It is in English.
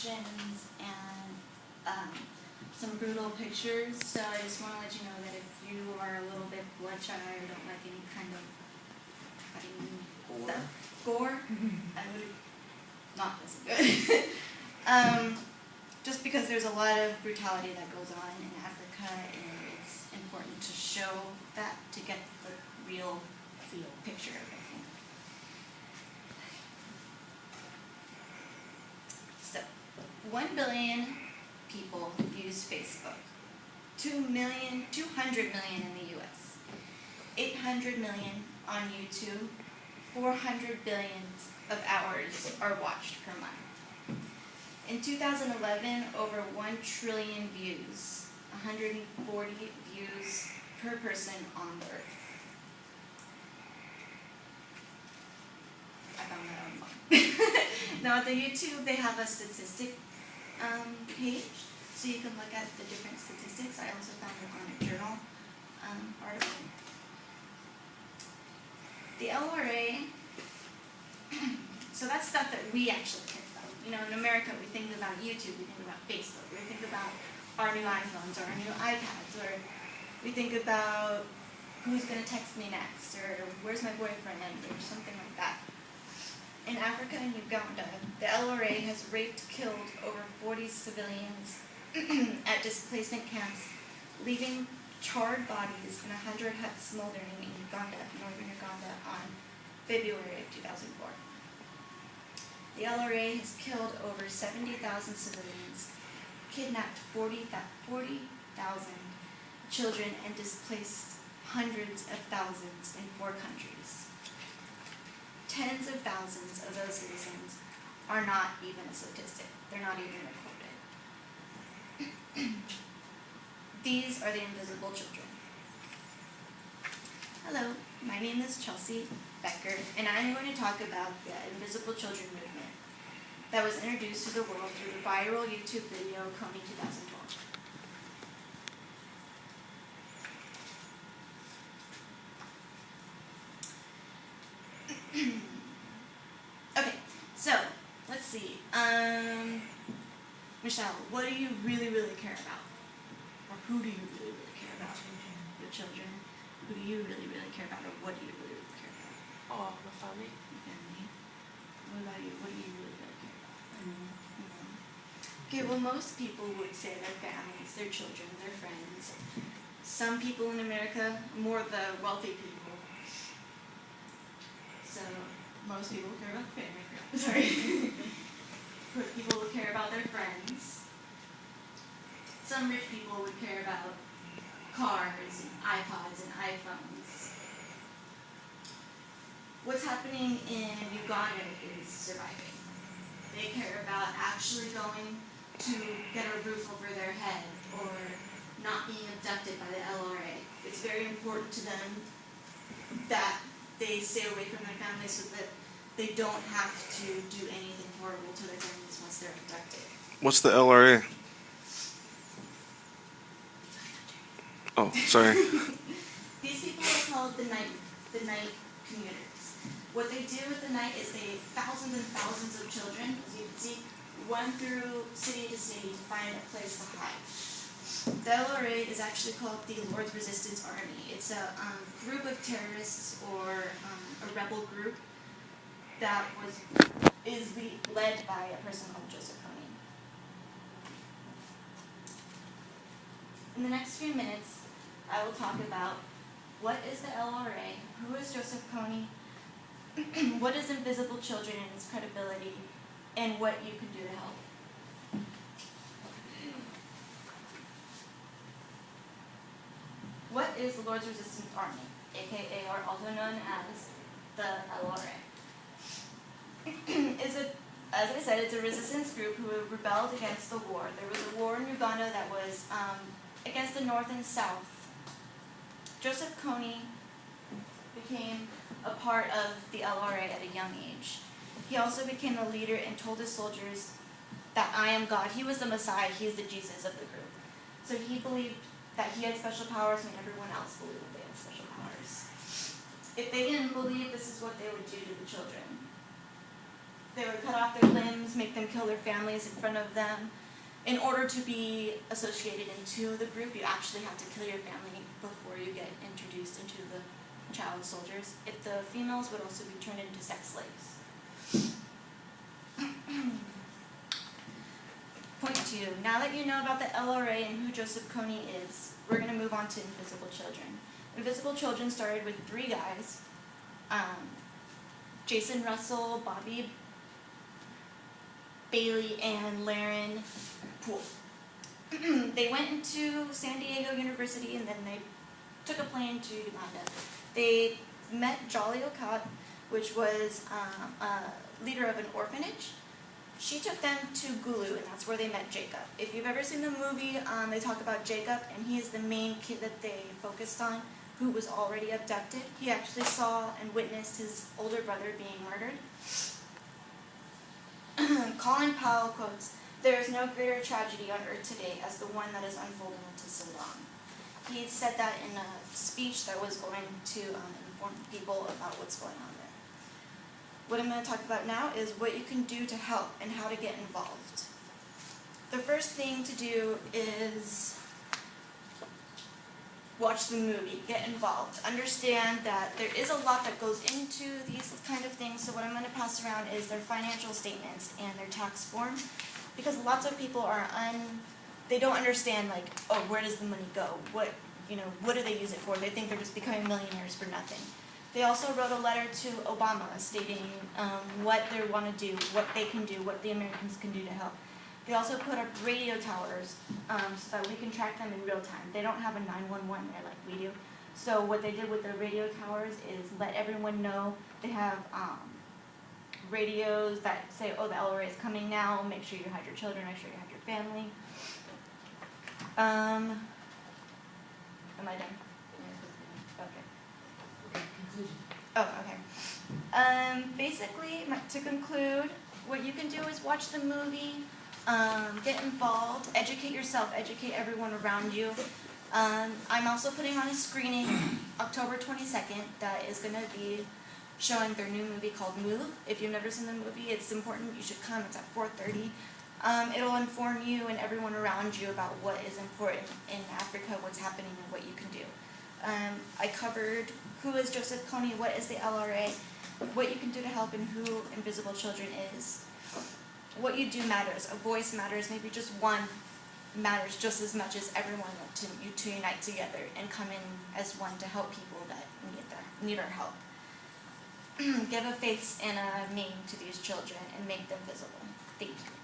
actions and some brutal pictures. So I just want to let you know that if you are a little bit bloodshot or don't like any kind of gore, I would not listen to it. Just because there's a lot of brutality that goes on in Africa, and it's important to show that to get the real picture of it. So, 1 billion people use Facebook. 200 million in the US. 800 million on YouTube. 400 billion of hours are watched per month. In 2011, over 1 trillion views, 140 views per person on the earth. I found that online. Now at the YouTube, they have a statistic page, so you can look at the different statistics. I also found it on a journal article. The LRA, so that's stuff that we actually care about. You know, in America, we think about YouTube, we think about Facebook, we think about our new iPhones or our new iPads, or we think about who's going to text me next, or where's my boyfriend, or something like that. In Africa and Uganda, the LRA has raped, killed over 40 civilians at displacement camps, leaving charred bodies in 100 huts smoldering in Uganda, northern Uganda, on February of 2004. The LRA has killed over 70,000 civilians, kidnapped 40,000 children, and displaced hundreds of thousands in 4 countries. Tens of thousands of those citizens are not even a statistic. They're not even recorded. These are the invisible children. Hello, my name is Chelsea Becker, and I'm going to talk about the Invisible Children movement that was introduced to the world through the viral YouTube video Kony 2012. Okay, so let's see. Michelle, what do you really care about? Or who do you really care about? Your children. Who do you really care about, or what do you really care about? Oh, my family. Your family. What about you? What do you really care about? Okay, well, most people would say their families, their children, their friends. Some people in America, more the wealthy people. So most people care about family. Sorry. People would care about their friends. Some rich people would care about cars and iPods and iPhones. What's happening in Uganda is surviving. They care about actually going to get a roof over their head or not being abducted by the LRA. It's very important to them that they stay away from their families so that they don't have to do anything horrible to their families once they're abducted. What's the LRA? Oh, sorry. These people are called the night commuters. What they do at the night is they thousands and thousands of children, as you can see, run through city to city to find a place to hide. The LRA is actually called the Lord's Resistance Army. It's a group of terrorists or a rebel group that is led by a person called Joseph Kony. In the next few minutes, I will talk about what is the LRA, who is Joseph Kony, what is Invisible Children and its credibility, and what you can do to help. What is the Lord's Resistance Army, aka or also known as the LRA? As I said, it's a resistance group who rebelled against the war. There was a war in Uganda that was against the North and South. Joseph Kony became a part of the LRA at a young age. He also became a leader and told his soldiers that I am God. He was the Messiah. He is the Jesus of the group. So he believed that he had special powers and everyone else believed they had special powers. If they didn't believe, this is what they would do to the children. They would cut off their limbs, make them kill their families in front of them. In order to be associated into the group, you actually have to kill your family before you get introduced into the child soldiers. If the females would also be turned into sex slaves. Point 2. Now that you know about the LRA and who Joseph Kony is, we're going to move on to Invisible Children. Invisible Children started with 3 guys. Jason Russell, Bobby Bailey, and Laren Poole. They went into San Diego University and then they took a plane to Uganda. They met Jolly Okat, which was a leader of an orphanage. She took them to Gulu, and that's where they met Jacob. If you've ever seen the movie, they talk about Jacob, and he is the main kid that they focused on, who was already abducted. He actually saw and witnessed his older brother being murdered. Colin Powell quotes, "There is no greater tragedy on earth today as the one that is unfolding into Sudan." He said that in a speech that was going to inform people about what's going on there. What I'm going to talk about now is what you can do to help and how to get involved. The first thing to do is watch the movie, get involved. Understand that there is a lot that goes into these kind of things, so what I'm going to pass around is their financial statements and their tax form, because lots of people are they don't understand, like, oh, where does the money go? What do they use it for? They think they're just becoming millionaires for nothing. They also wrote a letter to Obama stating what they want to do, what they can do, what the Americans can do to help. They also put up radio towers so that we can track them in real time. They don't have a 911 there like we do. So what they did with the radio towers is let everyone know. They have radios that say, oh, the LRA is coming now. Make sure you hide your children. Make sure you hide your family. Am I done? Okay. Oh, okay. Basically, to conclude, what you can do is watch the movie, get involved, educate yourself, educate everyone around you. I'm also putting on a screening October 22nd that is going to be showing their new movie called Move. If you've never seen the movie, it's important. You should come. It's at 4:30. It'll inform you and everyone around you about what is important in Africa, what's happening, and what you can do. I covered who is Joseph Kony, what is the LRA, what you can do to help, and who Invisible Children is. What you do matters. A voice matters. Maybe just one matters just as much as everyone to unite together and come in as one to help people that need our help. Give a face and a name to these children and make them visible. Thank you.